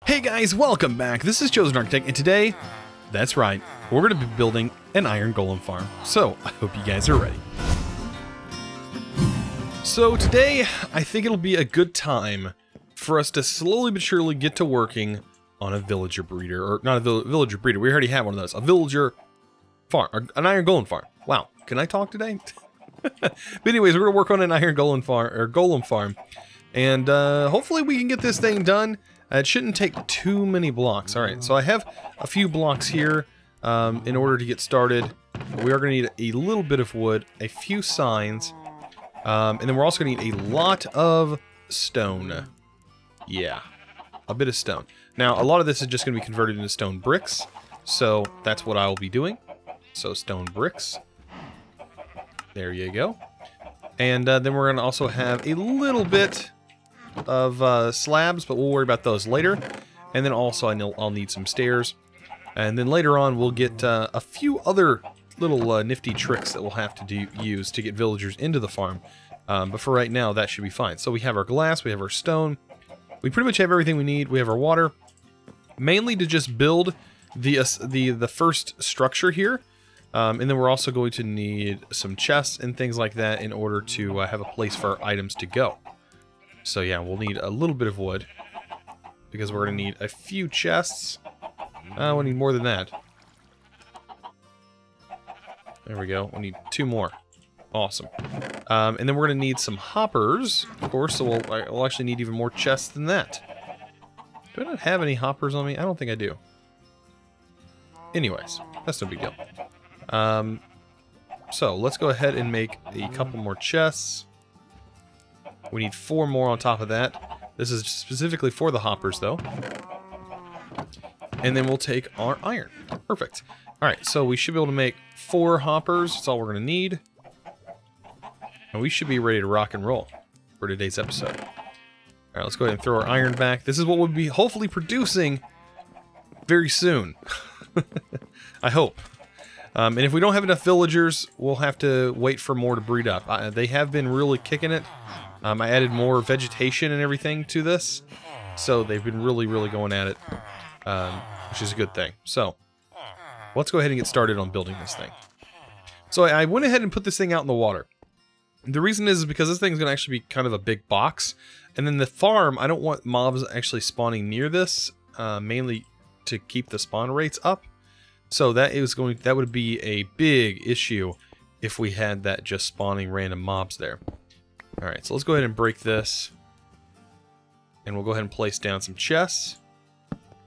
Hey guys, welcome back. This is ChosenArchitect, and today, that's right, we're going to be building an iron golem farm. So, I hope you guys are ready. So today, I think it'll be a good time for us to slowly but surely get to working on a villager breeder, or not a villager breeder, we already have one of those, a villager farm, or an iron golem farm. Wow, can I talk today? But anyways, we're going to work on an iron golem farm, and hopefully we can get this thing done. It shouldn't take too many blocks. Alright, so I have a few blocks here in order to get started. We are going to need a little bit of wood, a few signs, and then we're also going to need a lot of stone. Yeah, a bit of stone. Now, a lot of this is just going to be converted into stone bricks, so that's what I will be doing. So, stone bricks. There you go. And then we're going to also have a little bit of slabs, but we'll worry about those later. And then also I'll need some stairs, and then later on we'll get a few other little nifty tricks that we'll have to use to get villagers into the farm, but for right now that should be fine. So we have our glass, we have our stone, we pretty much have everything we need. We have our water, mainly to just build the first structure here, and then we're also going to need some chests and things like that in order to have a place for our items to go. So yeah, we'll need a little bit of wood, because we're going to need a few chests. We'll need more than that. There we go. We need 2 more. Awesome. And then we're going to need some hoppers, of course, so we'll actually need even more chests than that. Do I not have any hoppers on me? I don't think I do. Anyways, that's no big deal. So let's go ahead and make a couple more chests. We need 4 more on top of that. This is specifically for the hoppers, though. And then we'll take our iron. Perfect. Alright, so we should be able to make 4 hoppers. That's all we're going to need. And we should be ready to rock and roll for today's episode. Alright, let's go ahead and throw our iron back. This is what we'll be hopefully producing very soon. I hope. And if we don't have enough villagers, we'll have to wait for more to breed up. They have been really kicking it. I added more vegetation and everything to this, so they've been really going at it, which is a good thing. So, let's go ahead and get started on building this thing. So I went ahead and put this thing out in the water. The reason is because this thing is going to actually be kind of a big box, and then the farm, I don't want mobs actually spawning near this, mainly to keep the spawn rates up. So that would be a big issue if we had that just spawning random mobs there. Alright, so let's go ahead and break this. And we'll go ahead and place down some chests. This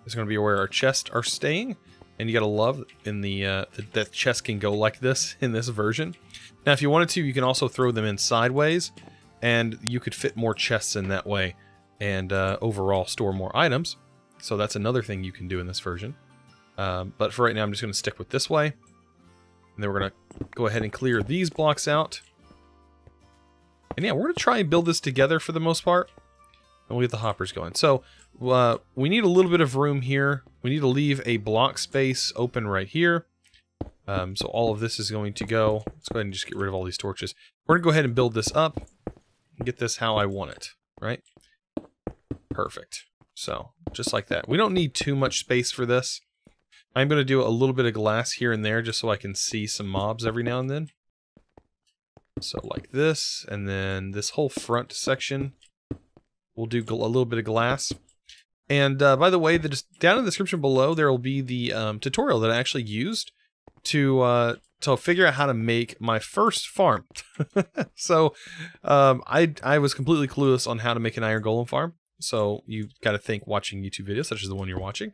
is going to be where our chests are staying. And you gotta love that chests can go like this in this version. Now if you wanted to, you can also throw them in sideways, and you could fit more chests in that way, and overall store more items. So that's another thing you can do in this version. But for right now, I'm just going to stick with this way. And then we're going to go ahead and clear these blocks out. And yeah, we're going to try and build this together for the most part. And we'll get the hoppers going. So, we need a little bit of room here. We need to leave a block space open right here. So all of this is going to go. Let's go ahead and just get rid of all these torches. We're going to go ahead and build this up. And get this how I want it. Right? Perfect. So, just like that. We don't need too much space for this. I'm going to do a little bit of glass here and there just so I can see some mobs every now and then. So like this, and then this whole front section, we'll do a little bit of glass. And by the way, down in the description below, there will be the tutorial that I actually used to figure out how to make my first farm. So I was completely clueless on how to make an iron golem farm. So you got to think watching YouTube videos, such as the one you're watching,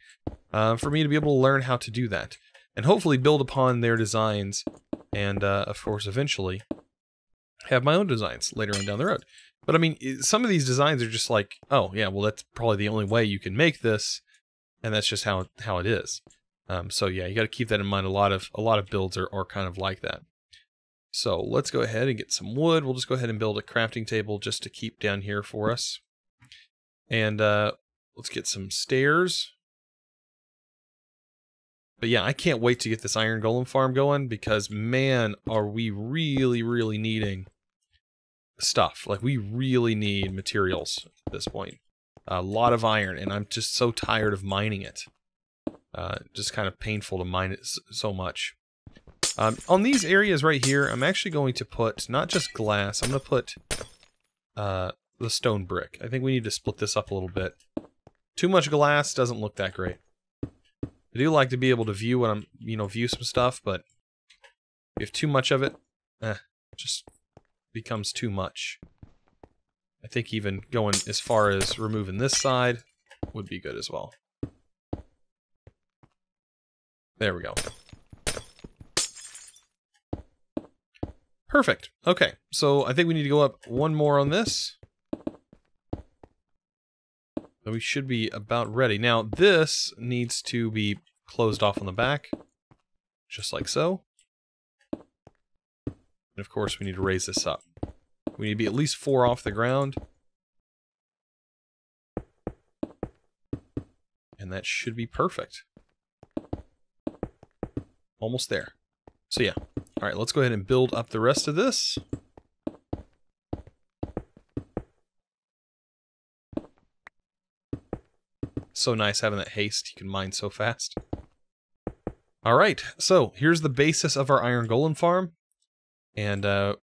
for me to be able to learn how to do that. And hopefully build upon their designs, and of course eventually have my own designs later on down the road. But I mean, some of these designs are just like, oh yeah, well that's probably the only way you can make this, and that's just how it is. So yeah, you got to keep that in mind. A lot of builds are kind of like that. So let's go ahead and get some wood. We'll just go ahead and build a crafting table just to keep down here for us. And let's get some stairs. But yeah, I can't wait to get this iron golem farm going, because man, are we really needing stuff. Like, we really need materials at this point. A lot of iron, and I'm just so tired of mining it. Just kind of painful to mine it so much. On these areas right here, I'm actually going to put not just glass, I'm going to put the stone brick. I think we need to split this up a little bit. Too much glass doesn't look that great. I do like to be able to view when I'm, view some stuff, but if you have too much of it, just becomes too much. I think even going as far as removing this side would be good as well. There we go. Perfect. Okay, so I think we need to go up one more on this. We should be about ready. Now, this needs to be closed off on the back, just like so. And of course, we need to raise this up. We need to be at least 4 off the ground. And that should be perfect. Almost there. So yeah. Alright, let's go ahead and build up the rest of this. So nice having that haste. You can mine so fast. Alright, so here's the basis of our iron golem farm. And the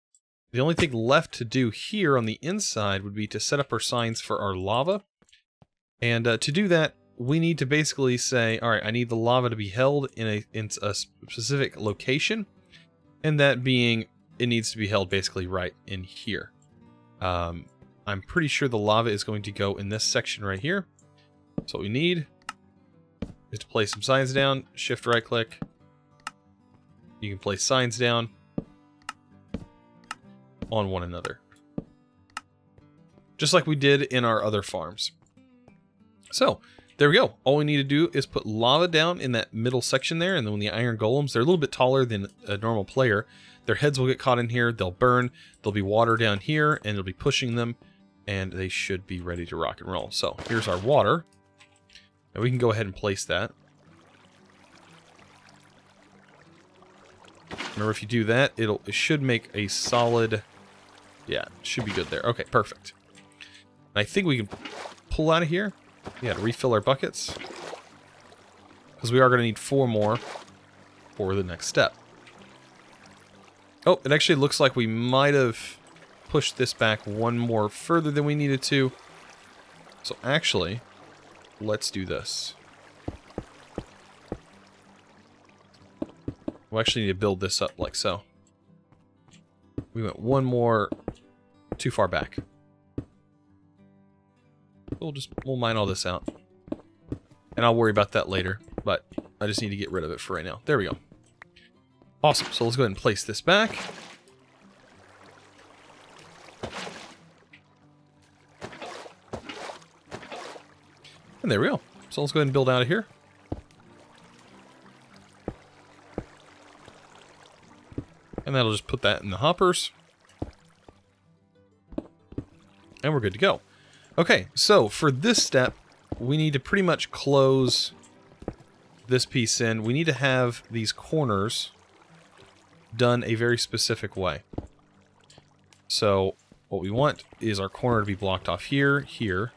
only thing left to do here on the inside would be to set up our signs for our lava. And to do that, we need to basically say, alright, I need the lava to be held in a specific location. And that being, it needs to be held basically right in here. I'm pretty sure the lava is going to go in this section right here. So what we need is to place some signs down, shift right click. You can place signs down on one another. Just like we did in our other farms. So, there we go. All we need to do is put lava down in that middle section there, and then when the iron golems, they're a little bit taller than a normal player. Their heads will get caught in here, they'll burn, there'll be water down here, and it'll be pushing them, and they should be ready to rock and roll. So, here's our water. And we can go ahead and place that. Remember, if you do that, it should make a solid... Yeah, it should be good there. Okay, perfect. And I think we can pull out of here. Yeah, to refill our buckets. Because we are going to need 4 more for the next step. Oh, it actually looks like we might have pushed this back one more further than we needed to. So actually, let's do this. We'll actually need to build this up like so. We went one more too far back. We'll mine all this out. And I'll worry about that later, but I just need to get rid of it for right now. There we go. Awesome, so let's go ahead and place this back. And there we go. So let's go ahead and build out of here. And that'll just put that in the hoppers. And we're good to go. Okay, so for this step, we need to pretty much close this piece in. We need to have these corners done a very specific way. So what we want is our corner to be blocked off here, here,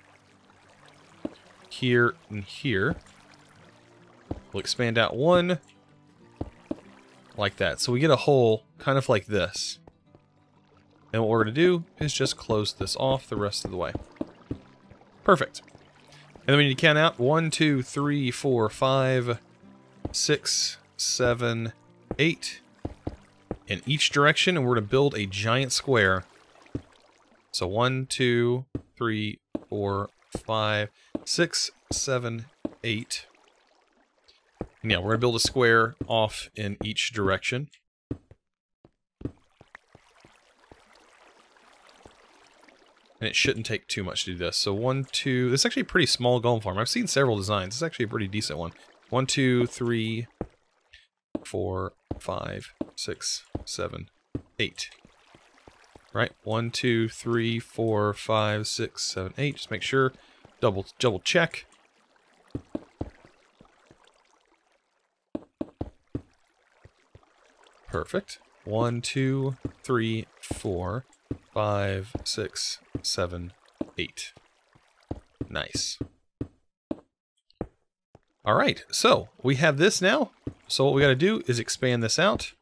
here, and here. We'll expand out one, like that. So we get a hole kind of like this. And what we're going to do is just close this off the rest of the way. Perfect. And then we need to count out 1, 2, 3, 4, 5, 6, 7, 8 in each direction, and we're going to build a giant square. So 1, 2, 3, 4, 5, 6, 7, 8. And yeah, we're going to build a square off in each direction. And it shouldn't take too much to do this. So 1, 2... This is actually a pretty small golem farm. I've seen several designs. It's actually a pretty decent one. 1, 2, 3, 4, 5, 6, 7, 8. Right? 1, 2, 3, 4, 5, 6, 7, 8. Just make sure. Double check. Perfect. 1, 2, 3, 4, 5, 6, 7, 8. Nice. All right, so we have this now. So what we got to do is expand this out.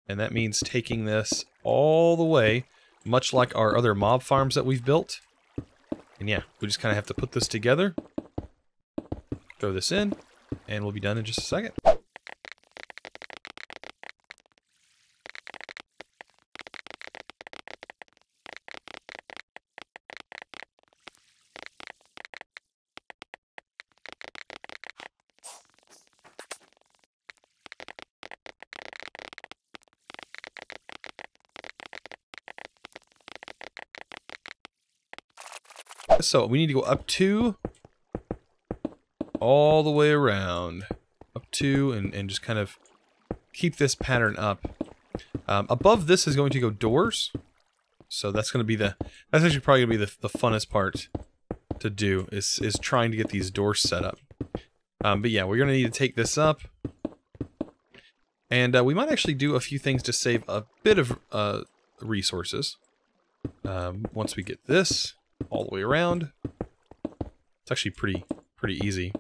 And that means taking this all the way, much like our other mob farms that we've built. And yeah, we just kind of have to put this together. Throw this in, and we'll be done in just a second. So we need to go up 2, all the way around, up 2, and just kind of keep this pattern up. Above this is going to go doors, so that's going to be that's actually probably going to be the funnest part to do, is trying to get these doors set up. But yeah, we're going to need to take this up, and we might actually do a few things to save a bit of resources. Once we get this all the way around, it's actually pretty easy.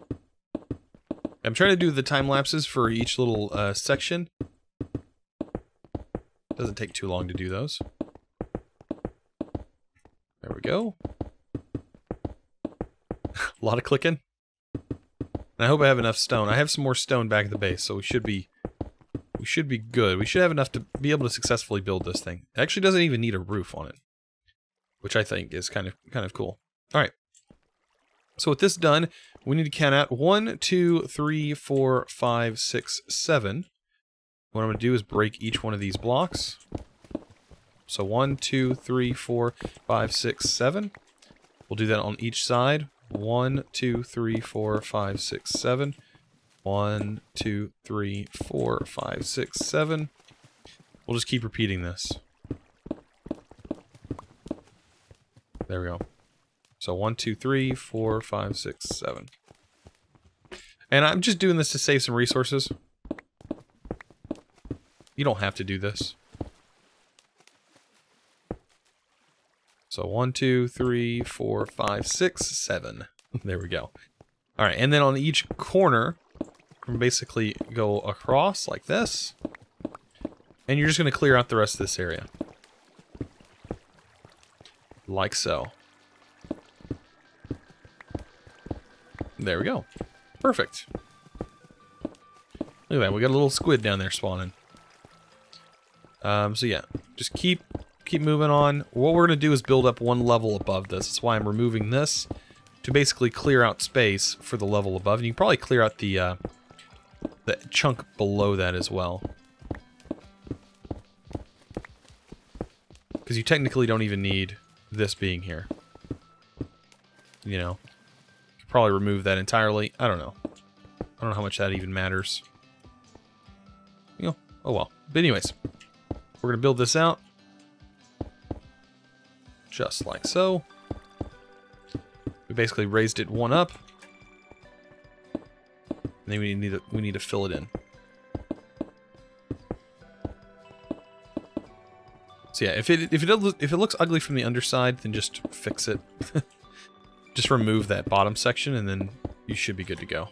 I'm trying to do the time lapses for each little section. Doesn't take too long to do those. There we go. A lot of clicking. And I hope I have enough stone. I have some more stone back at the base, so we should be good. We should have enough to be able to successfully build this thing. It actually doesn't even need a roof on it, which I think is kind of cool. All right. So with this done, we need to count out 1, 2, 3, 4, 5, 6, 7. What I'm going to do is break each one of these blocks. So 1, 2, 3, 4, 5, 6, 7. We'll do that on each side. 1, 2, 3, 4, 5, 6, 7. 1, 2, 3, 4, 5, 6, 7. We'll just keep repeating this. There we go. So 1, 2, 3, 4, 5, 6, 7. And I'm just doing this to save some resources. You don't have to do this. So 1, 2, 3, 4, 5, 6, 7. There we go. All right, and then on each corner, we basically go across like this. And you're just going to clear out the rest of this area. Like so. There we go. Perfect. Look at that, we got a little squid down there spawning. So yeah, just keep moving on. What we're going to do is build up one level above this. That's why I'm removing this, to basically clear out space for the level above. And you can probably clear out the chunk below that as well. Because you technically don't even need this being here. You know, you could probably remove that entirely. I don't know. I don't know how much that even matters. You know, oh well. But anyways, we're going to build this out. Just like so. We basically raised it one up. And then we need to fill it in. So yeah, if it looks ugly from the underside, then just fix it. Just remove that bottom section, and then you should be good to go.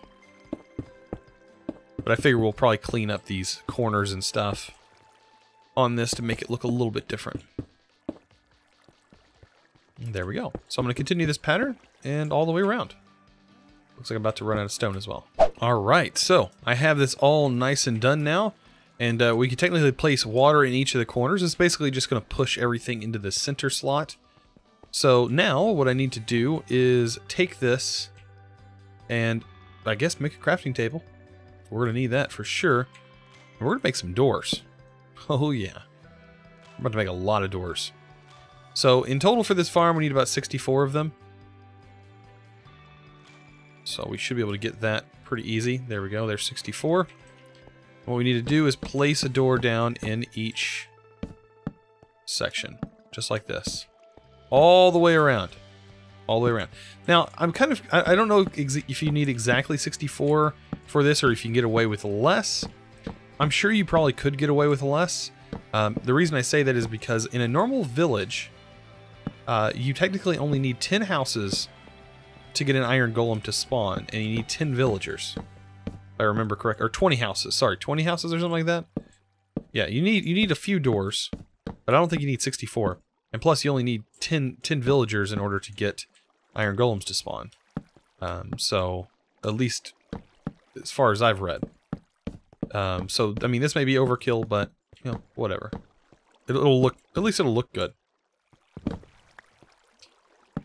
But I figure we'll probably clean up these corners and stuff on this to make it look a little bit different. And there we go. So I'm going to continue this pattern and all the way around. Looks like I'm about to run out of stone as well. Alright, so I have this all nice and done now. And we can technically place water in each of the corners. It's basically just going to push everything into the center slot. So now what I need to do is take this and I guess make a crafting table. We're going to need that for sure. And we're going to make some doors. Oh yeah. We're about to make a lot of doors. So in total for this farm we need about 64 of them. So we should be able to get that pretty easy. There we go, there's 64. What we need to do is place a door down in each section, just like this. All the way around. All the way around. Now, I don't know if you need exactly 64 for this or if you can get away with less. I'm sure you probably could get away with less. The reason I say that is because in a normal village, you technically only need 10 houses to get an iron golem to spawn, and you need 10 villagers. If I remember correct, or 20 houses. Sorry, 20 houses or something like that. Yeah, you need a few doors, but I don't think you need 64. And plus, you only need 10 villagers in order to get iron golems to spawn. So at least as far as I've read. So I mean, this may be overkill, but you know, whatever. It'll look, at least it'll look good.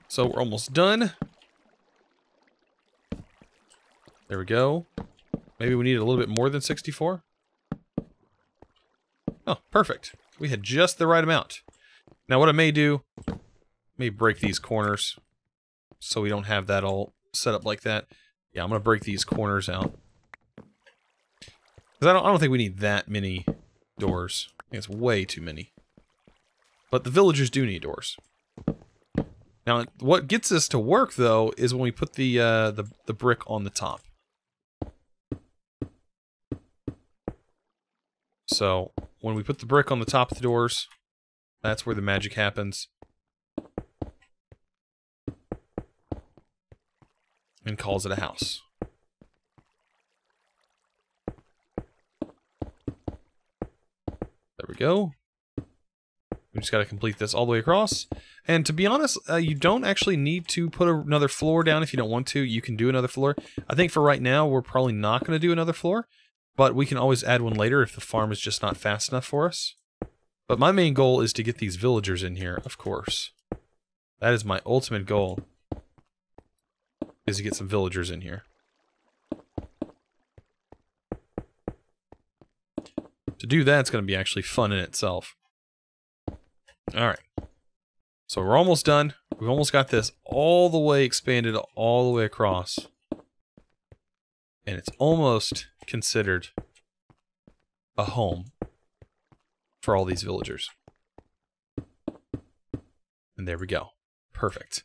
So we're almost done. There we go. Maybe we need a little bit more than 64. Oh, perfect. We had just the right amount. Now what I may do, may break these corners so we don't have that all set up like that. Yeah, I'm gonna break these corners out. Because I don't think we need that many doors. I think it's way too many. But the villagers do need doors. Now, what gets this to work though is when we put the brick on the top. So when we put the brick on the top of the doors, that's where the magic happens. And calls it a house. There we go. We just got to complete this all the way across. And to be honest, you don't actually need to put another floor down if you don't want to. You can do another floor. I think for right now, we're probably not going to do another floor. But we can always add one later if the farm is just not fast enough for us. But my main goal is to get these villagers in here, of course. That is my ultimate goal. Is to get some villagers in here. To do that, it's going to be actually fun in itself. Alright. So we're almost done. We've almost got this all the way expanded all the way across. And it's almost considered a home for all these villagers. And there we go. Perfect.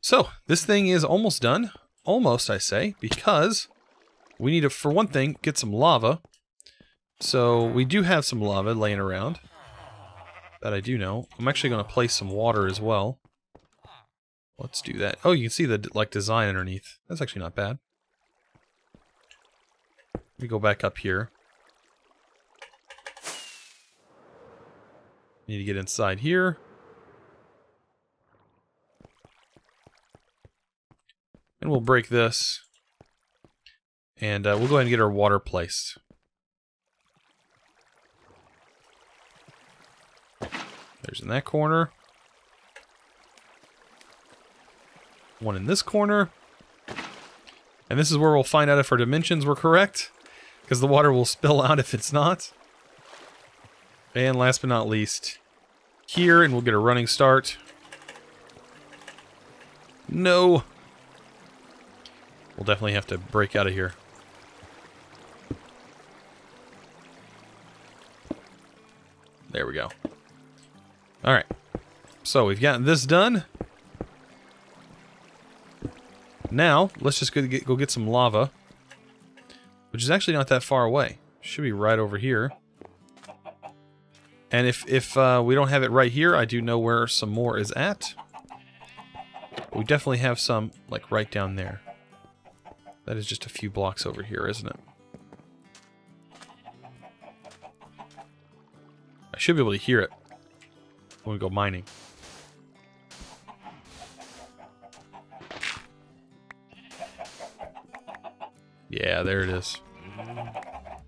So, this thing is almost done. Almost, I say, because we need to, for one thing, get some lava. So, we do have some lava laying around. That I do know. I'm actually going to place some water as well. Let's do that. Oh, you can see the, like, design underneath. That's actually not bad. Let me go back up here. Need to get inside here. And we'll break this. And we'll go ahead and get our water placed. There's in that corner. One in this corner. And this is where we'll find out if our dimensions were correct. Because the water will spill out if it's not. And last but not least, here, and we'll get a running start. No! We'll definitely have to break out of here. There we go. Alright. So, we've gotten this done. Now, let's just go get some lava. Which is actually not that far away. Should be right over here. And if we don't have it right here, I do know where some more is at. We definitely have some, like, right down there. That is just a few blocks over here, isn't it? I should be able to hear it when we go mining. Yeah, there it is.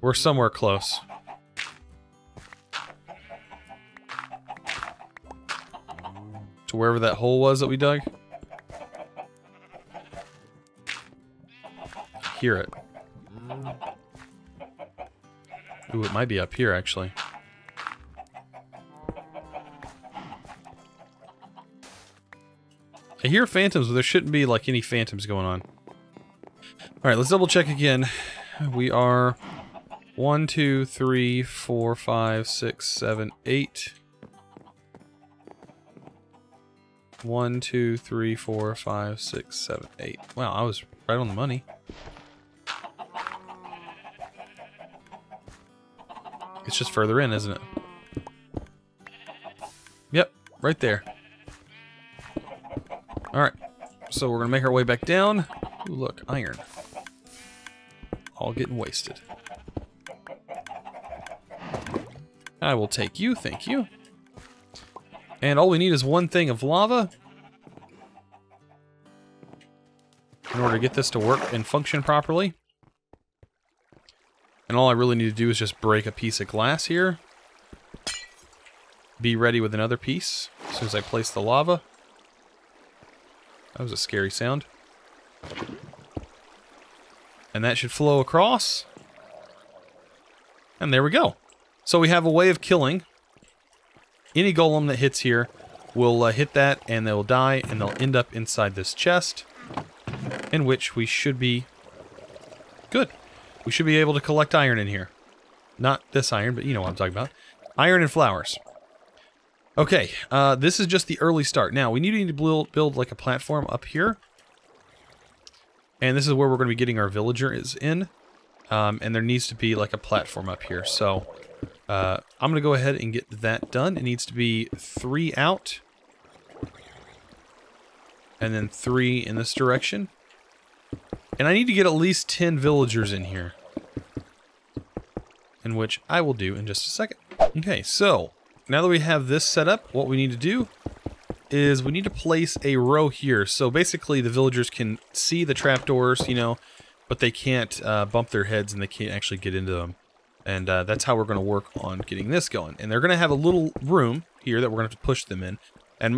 We're somewhere close. To wherever that hole was that we dug. I hear it. Ooh, it might be up here, actually. I hear phantoms, but there shouldn't be, like, any phantoms going on. Alright, let's double check again. We are 1, 2, 3, 4, 5, 6, 7, 8. 1, 2, 3, 4, 5, 6, 7, 8. Wow, I was right on the money. It's just further in, isn't it? Yep, right there. Alright, so we're going to make our way back down. Ooh, look, iron. All getting wasted. I will take you, thank you. And all we need is one thing of lava in order to get this to work and function properly. And all I really need to do is just break a piece of glass here. Be ready with another piece as soon as I place the lava. That was a scary sound. And that should flow across. And there we go. So we have a way of killing. Any golem that hits here will hit that and they'll die and they'll end up inside this chest. In which we should be good. We should be able to collect iron in here. Not this iron, but you know what I'm talking about. Iron and flowers. Okay, this is just the early start. Now, we need to build like a platform up here. And this is where we're going to be getting our villagers in. And there needs to be like a platform up here. So, I'm going to go ahead and get that done. It needs to be 3 out. And then 3 in this direction. And I need to get at least 10 villagers in here. In which I will do in just a second. Okay, so now that we have this set up, what we need to do is we need to place a row here. So basically the villagers can see the trapdoors, you know, but they can't bump their heads and they can't actually get into them. And that's how we're going to work on getting this going. And they're going to have a little room here that we're going to have to push them in. And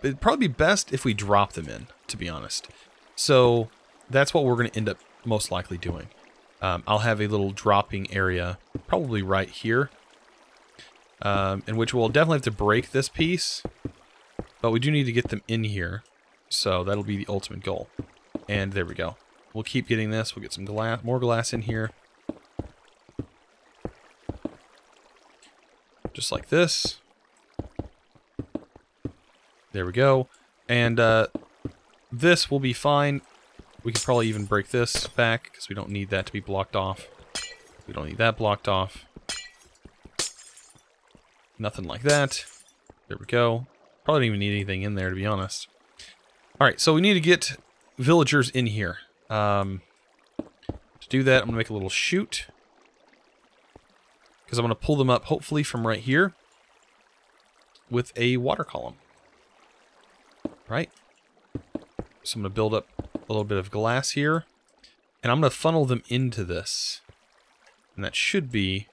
it'd probably be best if we drop them in, to be honest. So that's what we're going to end up most likely doing. I'll have a little dropping area, probably right here, in which we'll definitely have to break this piece, but we do need to get them in here, so that'll be the ultimate goal. And there we go. We'll keep getting this. We'll get some glass, more glass in here, just like this. There we go. And this will be fine. We could probably even break this back, because we don't need that to be blocked off. We don't need that blocked off. Nothing like that. There we go. Probably don't even need anything in there, to be honest. Alright, so we need to get villagers in here. To do that, I'm going to make a little chute. Because I'm going to pull them up, hopefully, from right here. With a water column. Right? So I'm going to build up a little bit of glass here, and I'm going to funnel them into this. And that should be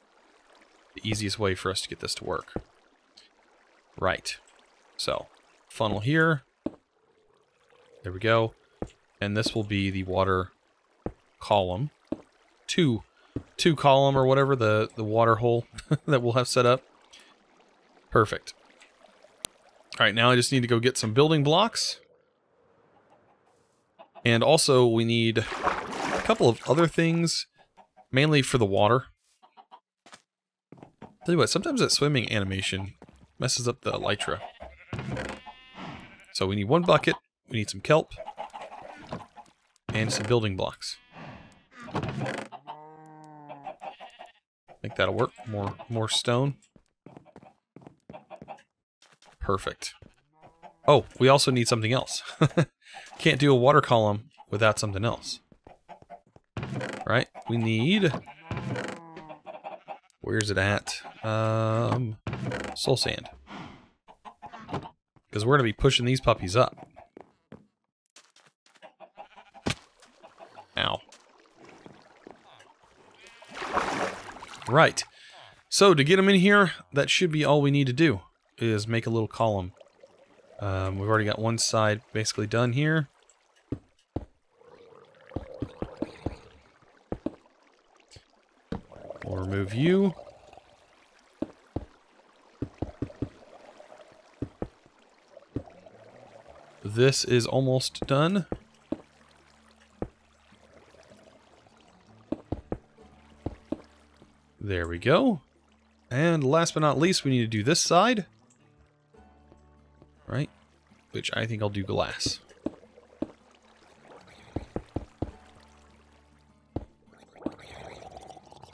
the easiest way for us to get this to work. Right. So, funnel here. There we go. And this will be the water column. Two column or whatever, the water hole that we'll have set up. Perfect. Alright, now I just need to go get some building blocks. And also, we need a couple of other things, mainly for the water. Tell you what, sometimes that swimming animation messes up the elytra. So we need one bucket, we need some kelp, and some building blocks. I think that'll work. More stone. Perfect. Oh, we also need something else. Can't do a water column without something else. Right? We need... Where's it at? Soul sand. Because we're going to be pushing these puppies up. Ow. Right. So, to get them in here, that should be all we need to do, is make a little column. We've already got one side basically done here. We'll remove you. This is almost done. There we go. And last but not least, we need to do this side. Right? Which I think I'll do glass.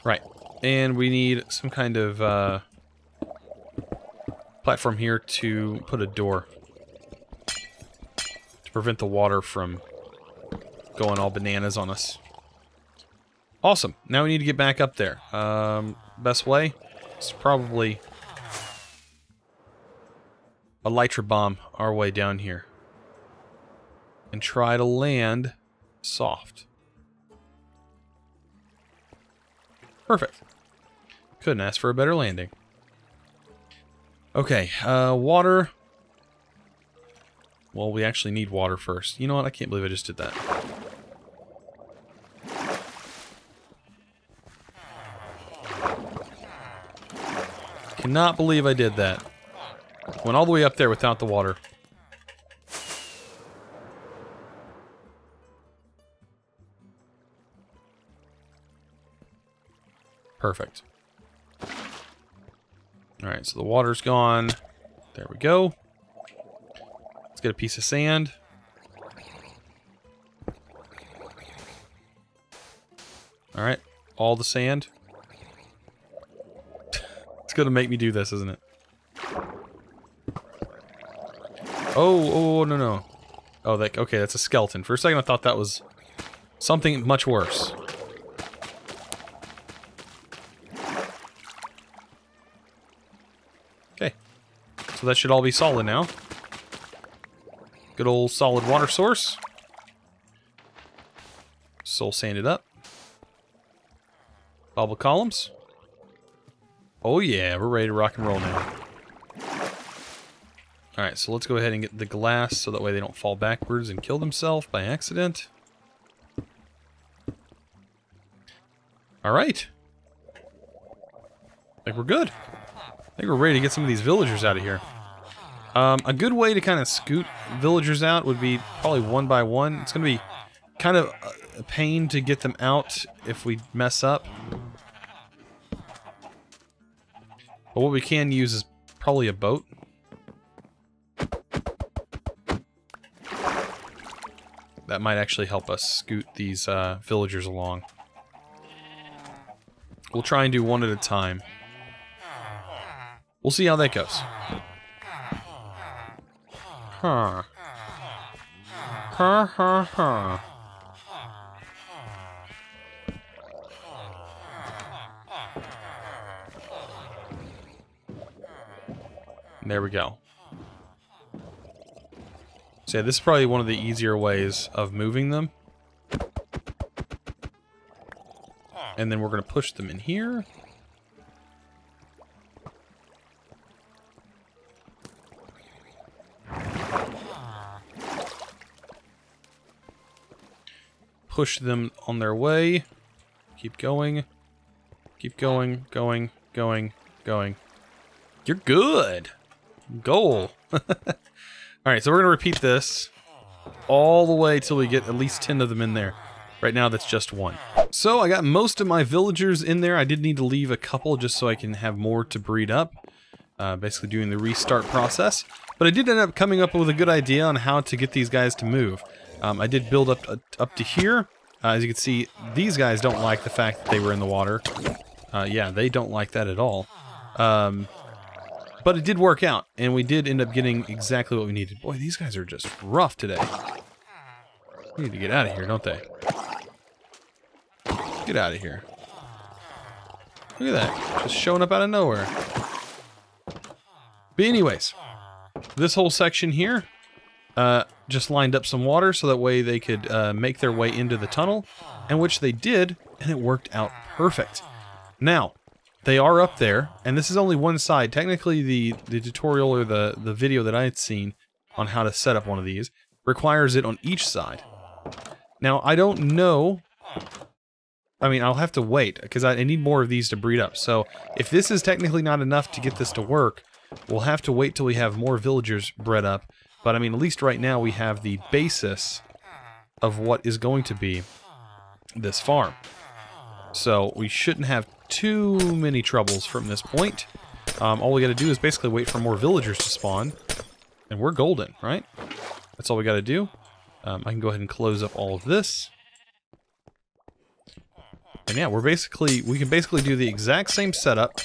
Right. And we need some kind of platform here to put a door. To prevent the water from going all bananas on us. Awesome. Now we need to get back up there. Best way is probably elytra bomb our way down here. And try to land soft. Perfect. Couldn't ask for a better landing. Okay, water. Well, we actually need water first. You know what? I can't believe I just did that. Cannot believe I did that. Went all the way up there without the water. Perfect. Alright, so the water's gone. There we go. Let's get a piece of sand. Alright, all the sand. It's gonna make me do this, isn't it? Oh, no, no. Oh, okay, that's a skeleton. For a second I thought that was something much worse. Okay. So that should all be solid now. Good old solid water source. Soul sanded up. Bubble columns. Oh yeah, we're ready to rock and roll now. Alright, so let's go ahead and get the glass so that way they don't fall backwards and kill themselves by accident. Alright. I think we're good. I think we're ready to get some of these villagers out of here. A good way to kind of scoot villagers out would be probably one by one. It's going to be kind of a pain to get them out if we mess up. But what we can use is probably a boat. That might actually help us scoot these villagers along. We'll try and do one at a time. We'll see how that goes. Huh. Ha ha ha. There we go. So yeah, this is probably one of the easier ways of moving them. And then we're going to push them in here. Push them on their way. Keep going. Keep going, going, going, going. You're good. Goal. Alright, so we're going to repeat this all the way till we get at least 10 of them in there. Right now, that's just one. So, I got most of my villagers in there. I did need to leave a couple just so I can have more to breed up. Basically doing the restart process. But I did end up coming up with a good idea on how to get these guys to move. I did build up to here. As you can see, these guys don't like the fact that they were in the water. Yeah, they don't like that at all. But it did work out, and we did end up getting exactly what we needed. Boy, these guys are just rough today. They need to get out of here, don't they? Get out of here. Look at that. Just showing up out of nowhere. But anyways, this whole section here, just lined up some water so that way they could make their way into the tunnel, and which they did, and it worked out perfect. Now, they are up there, and this is only one side. Technically, the tutorial or the video that I had seen on how to set up one of these requires it on each side. Now, I don't know. I mean, I'll have to wait, because I need more of these to breed up. So, if this is technically not enough to get this to work, we'll have to wait till we have more villagers bred up. But, I mean, at least right now we have the basis of what is going to be this farm. So, we shouldn't have too many troubles from this point. All we gotta do is basically wait for more villagers to spawn, and we're golden, right? That's all we gotta do. I can go ahead and close up all of this. And yeah, we can basically do the exact same setup.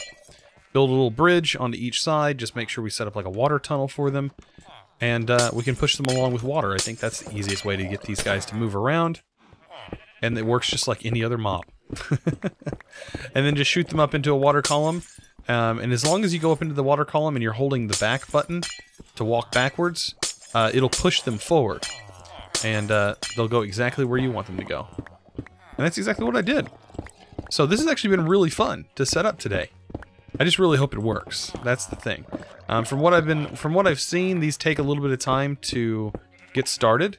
Build a little bridge onto each side, just make sure we set up like a water tunnel for them. And we can push them along with water. I think that's the easiest way to get these guys to move around. And it works just like any other mob. And then just shoot them up into a water column. And as long as you go up into the water column and you're holding the back button to walk backwards, it'll push them forward. And they'll go exactly where you want them to go. And that's exactly what I did. So this has actually been really fun to set up today. I just really hope it works. That's the thing. From what I've seen, these take a little bit of time to get started.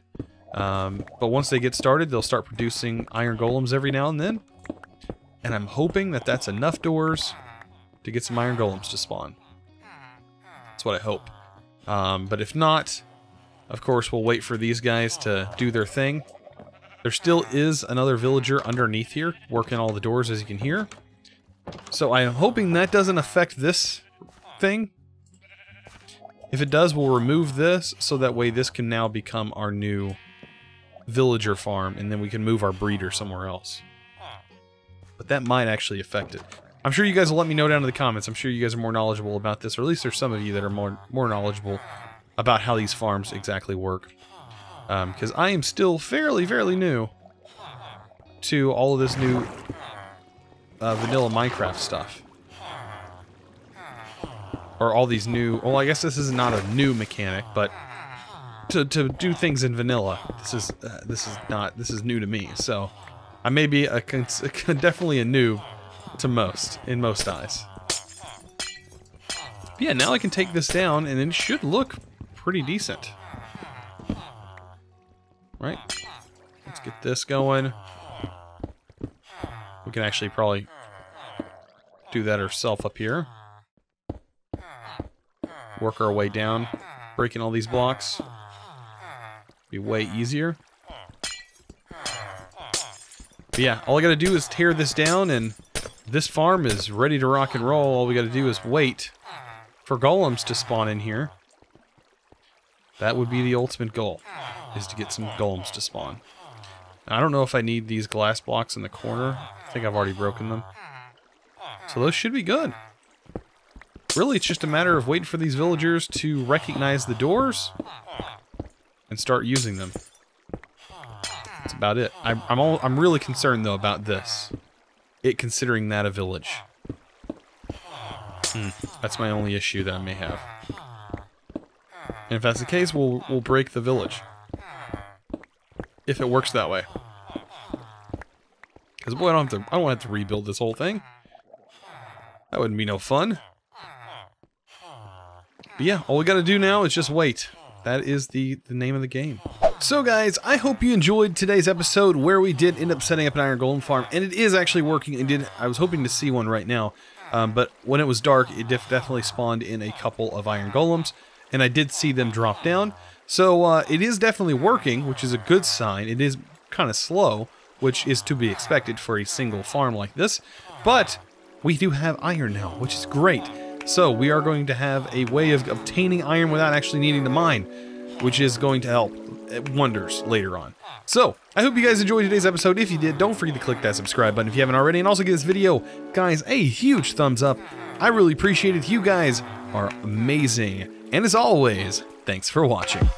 But once they get started, they'll start producing iron golems every now and then. And I'm hoping that that's enough doors to get some iron golems to spawn. That's what I hope. But if not, of course, we'll wait for these guys to do their thing. There still is another villager underneath here, working all the doors, as you can hear. So I am hoping that doesn't affect this thing. If it does, we'll remove this, so that way this can now become our new villager farm, and then we can move our breeder somewhere else. But that might actually affect it. I'm sure you guys will let me know down in the comments. I'm sure you guys are more knowledgeable about this, or at least there's some of you that are more knowledgeable about how these farms exactly work. Because I am still fairly new to all of this new vanilla Minecraft stuff. Or all these new... Well, I guess this is not a new mechanic, but to do things in vanilla, this is new to me. So I may be definitely a noob to most, in most eyes. But yeah, now I can take this down, and it should look pretty decent. Right? Let's get this going. We can actually probably do that ourselves up here. Work our way down, breaking all these blocks. Be way easier. But yeah, all I gotta do is tear this down, and this farm is ready to rock and roll. All we gotta do is wait for golems to spawn in here. That would be the ultimate goal, is to get some golems to spawn. Now, I don't know if I need these glass blocks in the corner. I think I've already broken them. So those should be good. Really, it's just a matter of waiting for these villagers to recognize the doors and start using them. That's about it. I'm really concerned, though, about this. It considering that a village. That's my only issue that I may have. And if that's the case, we'll break the village. If it works that way. Because boy, I don't want to have to rebuild this whole thing. That wouldn't be no fun. But yeah, all we gotta do now is just wait. That is the name of the game. So guys, I hope you enjoyed today's episode where we did end up setting up an iron golem farm, and it is actually working. I was hoping to see one right now, but when it was dark, it definitely spawned in a couple of iron golems, and I did see them drop down. So it is definitely working, which is a good sign. It is kind of slow, which is to be expected for a single farm like this, but we do have iron now, which is great. So we are going to have a way of obtaining iron without actually needing to mine, which is going to help wonders later on. So, I hope you guys enjoyed today's episode. If you did, don't forget to click that subscribe button if you haven't already, and also give this video, guys, a huge thumbs up. I really appreciate it. You guys are amazing. And as always, thanks for watching.